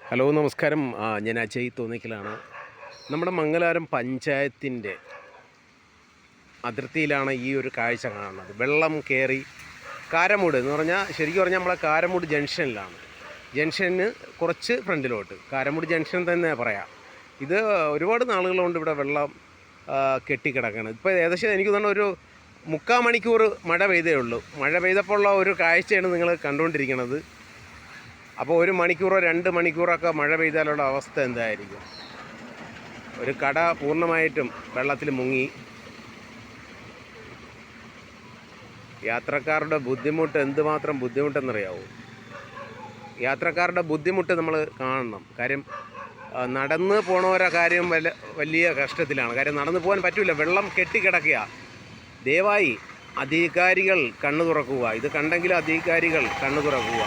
Hello നമസ്കാരം. ഞാൻ അജയ് തോന്നിക്കലാണ്. നമ്മുടെ മംഗലാപുരം പഞ്ചായത്തിൻ്റെ അതിർത്തിയിലാണ് ഈ ഒരു കാഴ്ച കാണുന്നത്. വെള്ളം കയറി കാരമൂട് എന്ന് പറഞ്ഞാൽ ശരിക്കും പറഞ്ഞാൽ നമ്മളെ കാരമൂട് ജംഗ്ഷനിലാണ്. ജംഗ്ഷന് കുറച്ച് ഫ്രണ്ടിലോട്ട് കാരമൂട് ജംഗ്ഷൻ തന്നെ പറയാം. ഇത് ഒരുപാട് നാളുകളുകൊണ്ട് ഇവിടെ വെള്ളം കെട്ടിക്കിടക്കുകയാണ്. ഇപ്പോൾ ഏകദേശം എനിക്ക് തോന്നുന്നു ഒരു 3/4 മണിക്കൂർ മഴ പെയ്തേ ഉള്ളൂ. മഴ പെയ്തപ്പോൾ ഉള്ള ഒരു കാഴ്ചയാണ് നിങ്ങൾ കണ്ടുകൊണ്ടിരിക്കുന്നത്. അപ്പോൾ 1 മണിക്കൂറോ 2 മണിക്കൂറൊക്കെ മഴ പെയ്താലുള്ള അവസ്ഥ എന്തായിരിക്കും? ഒരു കട പൂർണ്ണമായിട്ടും വെള്ളത്തിൽ മുങ്ങി. യാത്രക്കാരുടെ ബുദ്ധിമുട്ട് എന്തുമാത്രം ബുദ്ധിമുട്ടെന്നറിയാവോ? യാത്രക്കാരുടെ ബുദ്ധിമുട്ട് നമ്മൾ കാണണം. കാര്യം നടന്ന് പോണവരുടെ കാര്യം വലിയ കഷ്ടത്തിലാണ്. കാര്യം നടന്നു പോകാൻ പറ്റില്ല, വെള്ളം കെട്ടിക്കിടക്കുക. ദയവായി അധികാരികൾ കണ്ണു തുറക്കുക. ഇത് കണ്ടെങ്കിൽ അധികാരികൾ കണ്ണു തുറക്കുക.